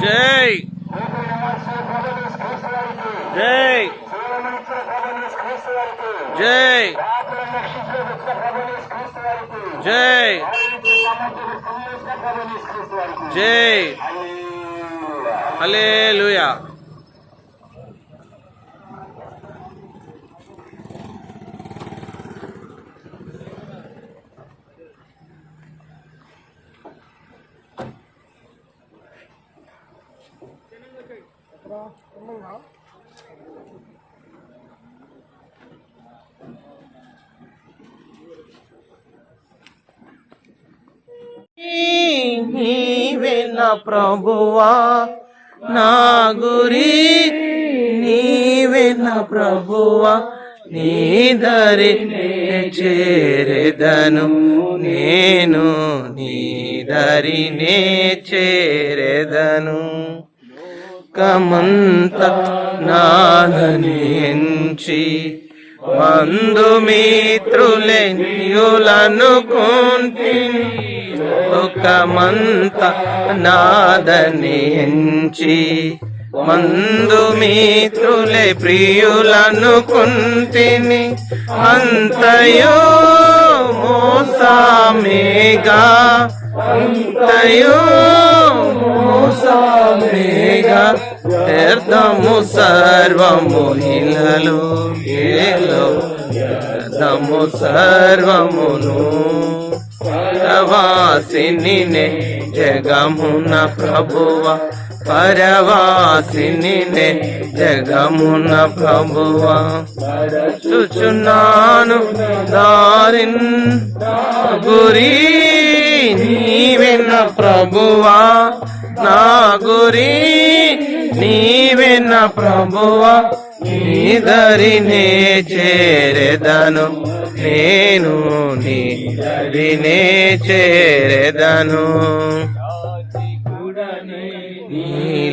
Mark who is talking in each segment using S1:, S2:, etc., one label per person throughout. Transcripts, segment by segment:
S1: జై జై జై జై జై హల్లెలూయా. నీవే నా ప్రభువా, నా గురి నీవే నా ప్రభువా, నీ దరినే చేరెదను నేను, నీ దరినే చేరెదను. కమంత నాదని ఎంచి బంధుమిత్రులనుకుంటిని, లోకమంత నాదని ఎంచి బంధుమిత్రులే ప్రియులనుకుంటిని, అంతయో మోసమేగా, అంతయో మోసమేగా, వ్యర్థము సర్వము ఇలలో ఏలో, వ్యర్థము సర్వమును. పరవాసినినే జగమున ప్రభువ, పరవాసినినే జగమున ప్రభువ, చూచున్నాను దారిన్ గురి నీవే నా ప్రభువా, నా గురి నీవే నా ప్రభువా, నీ దరినే చేరెదను నేను, నీ దరినే చేరెదను. నీ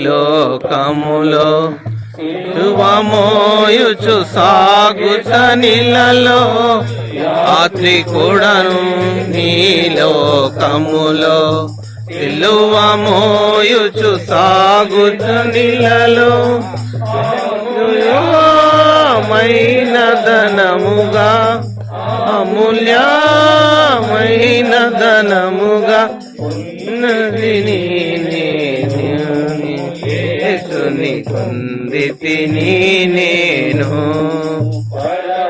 S1: లోకములో శుభమోయుచు సాగుచ నీళ్ళలో, రాత్రి కూడాను నీ లోకములో సిలువమోయుచు సాగుచు నీళ్ళలో, అమూల్యమైన ధనముగా, అమూల్యమైన ధనముగా యేసుని పొందితిని నేను.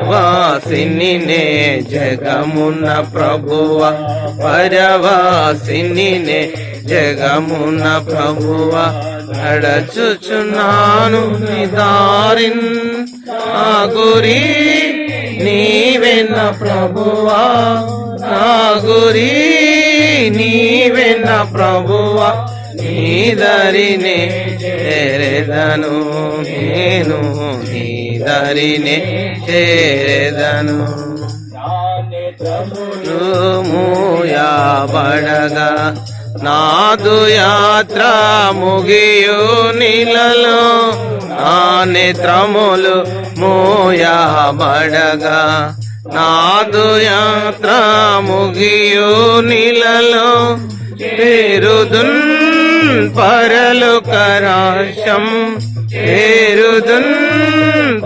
S1: పరవాసినినే జగమున ప్రభువ, పరవాసినినే జగమున ప్రభువ, నడచుచున్నాను నీ దారిన్, నా గురి నీవే నా ప్రభువా, నా గురి నీవే నా ప్రభువా, నీ దరినే చేరెదను నేను, నీ దరినే చేరెదను. మూయబడగా నాదు యాత్ర ముగియు నీలలో, నా నేత్రములు మూయబడగా నాదు యాత్ర ముగియు నీలలో, చేరుదున్ పరలోక రాజ్యం, చేరుదున్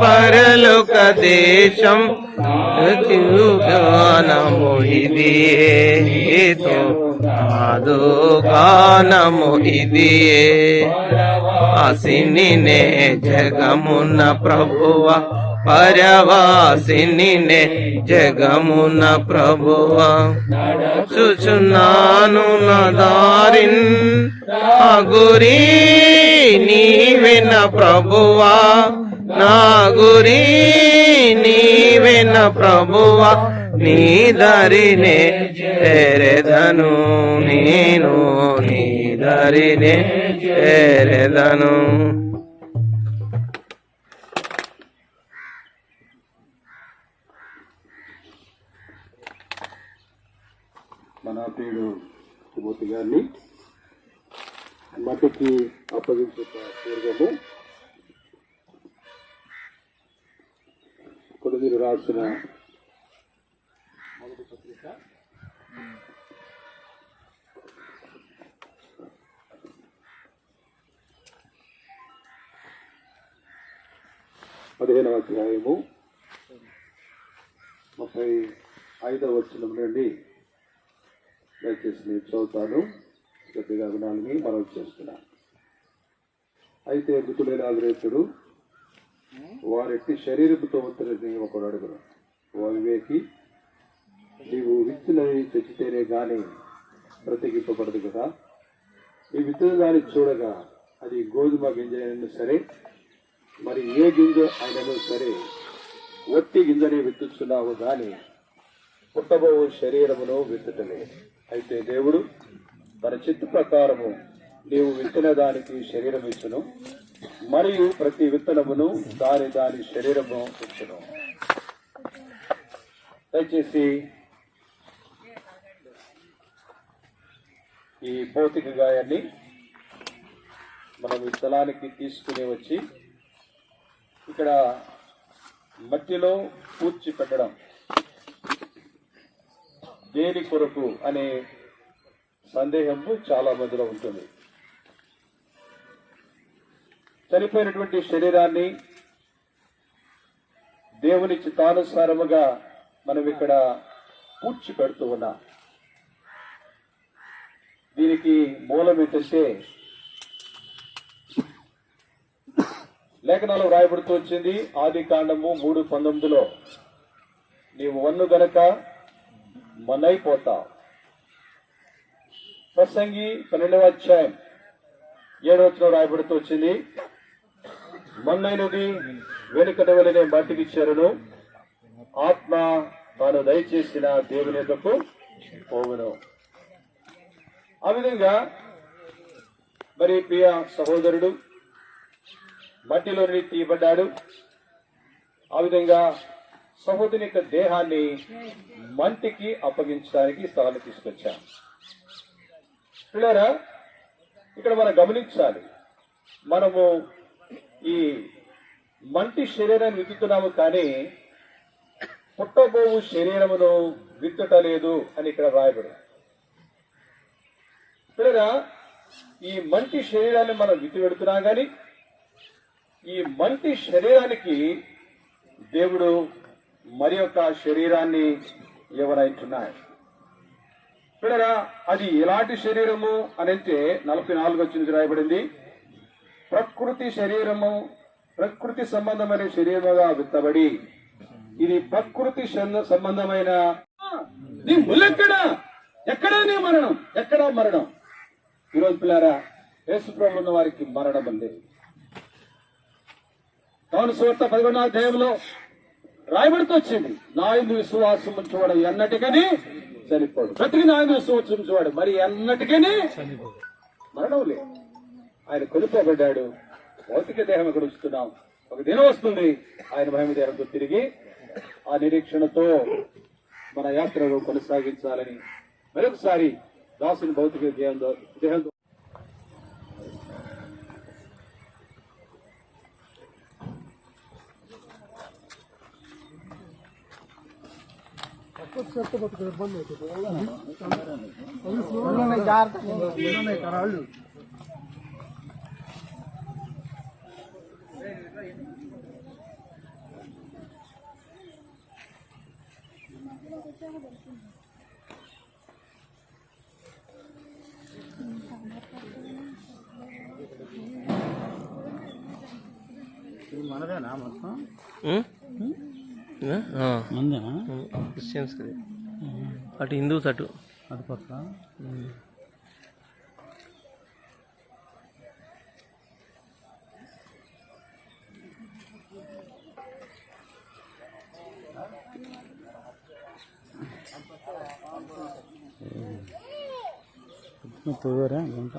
S1: పరలోక దేశం. గానము ఇదియే తో నాదు గానము ఇదియే, పరవాసినినే జగమున ప్రభువ, పరవాసినినే జగమున ప్రభువ, చూచున్నాను నా దారిన్, నా గురి నీవే నా ప్రభువా, నా గురి నీవే నా ప్రభువా, నీ దారినే చేరెదను, నేను నీ దారినే చేరెదను.
S2: మన ప్రియుడు తిమోతి గారిని మట్టికి అప్పగించే పూర్వము కొడుదీరు రాసిన మొదటి పత్రిక 15వ అధ్యాయము 35వ వచనం నుండి దయచేసి నేను చదువుతాను. కొద్దిగా వినాలని మనం చేస్తున్నాను. అయితే మృతుడైన అగ్రేతుడు వారెట్టి శరీరపుతో ఉత్తరని ఒకడు అడుగును, ఓ వివేకి, నీవు విత్తులని తెచ్చితేనే గాని బ్రతికింపబడదు కదా. ఈ విత్తున దాన్ని చూడగా అది గోధుమ గింజ అయినా సరే, మరి ఏ గింజ అయినను సరే, ఒట్టి గింజనే విత్తుచున్నావు గాని పుట్టబోవు శరీరమును విత్తుటలేదు. అయితే దేవుడు తన చిత్తు ప్రకారము నీవు విత్తిన దానికి శరీరం ఇచ్చును, మరియు ప్రతి విత్తనమును దాని శరీరము ఇచ్చును. దయచేసి ఈ భౌతిక గాయాన్ని మనం ఈ స్థలానికి తీసుకుని వచ్చి ఇక్కడ మట్టిలో పూడ్చి పెట్టడం దేని కొరకు అనే సందేహము చాలా మందిలో ఉంటుంది. చనిపోయినటువంటి శరీరాన్ని దేవుని చిత్తానుసారముగా మనం ఇక్కడ పూడ్చి పెడుతూ ఉన్నాం. దీనికి మూలం ఏంటంటే లేఖనాలు వ్రాయబడుతూ వచ్చింది. ఆది కాండము 3:19 నీవు వన్ను గనక మన్నైపోతావు. ప్రసంగి 12వ అధ్యాయం 7వ వచనం రాయబడుతూ వచ్చింది, మన్నైనది వెనుకట వెళ్ళిన మట్టికి చేరును, ఆత్మ తాను దయచేసిన దేవుని యొద్దకు పోవును. ఆ విధంగా మరి ప్రియ సహోదరుడు మట్టిలోని తీయబడ్డాడు. ఆ విధంగా సహోదరుని యొక్క దేహాన్ని మంటికి అప్పగించడానికి స్థలాన్ని తీసుకొచ్చాం. పిల్లరా, ఇక్కడ మనం గమనించాలి, మనము ఈ మంటి శరీరాన్ని విత్తుతున్నాము కానీ పుట్టబోవు శరీరమును విత్తుటలేదు అని ఇక్కడ రాయబడి. పిల్లరా, ఈ మంటి శరీరాన్ని మనం విత్తి పెడుతున్నాం కానీ ఈ మంటి శరీరానికి దేవుడు మరి యొక్క శరీరాన్ని ఇవ్వనైతున్నాడు. పిల్లరా, అది ఎలాంటి శరీరము అని అంటే 44 వచ్చింది రాయబడింది, ప్రకృతి శరీరము, ప్రకృతి సంబంధమైన శరీరముగా విత్తబడి ఇది ప్రకృతి సంబంధమైన నీ ముల్లెక్కడా, ఎక్కడా నీ మరణం, ఎక్కడా మరణం. ఈరోజు పిల్లారా, యేసు ప్రభువు ఉన్న వారికి మరణం ఉంది. యోహాను సువార్త 11వ అధ్యాయంలో రాయబడుతూ వచ్చింది, నా యందు విశ్వాసం ఉంచువాడు ఎన్నటికని చనిపోడు, ప్రతికి నా యందు విశ్వాసం ఉంచువాడు మరి ఎన్నటికని మరణం లేదు. ఆయన కొనుక్కోబడ్డాడు. భౌతిక దేహం ఇక్కడ ఉంచుతున్నాం. ఒక దినం వస్తుంది ఆయన మహిమ దేహంతో తిరిగి ఆ నిరీక్షణతో మన యాత్రను కొనసాగించాలని మరొకసారి దాసుని భౌతిక దేహంతో ఇబ్బంది అవుతుంది. మనదేనా మొత్తం
S1: క్రిస్టియన్స్ అటు హిందూస్ అటు
S2: పక్క
S1: పోయారా గుంట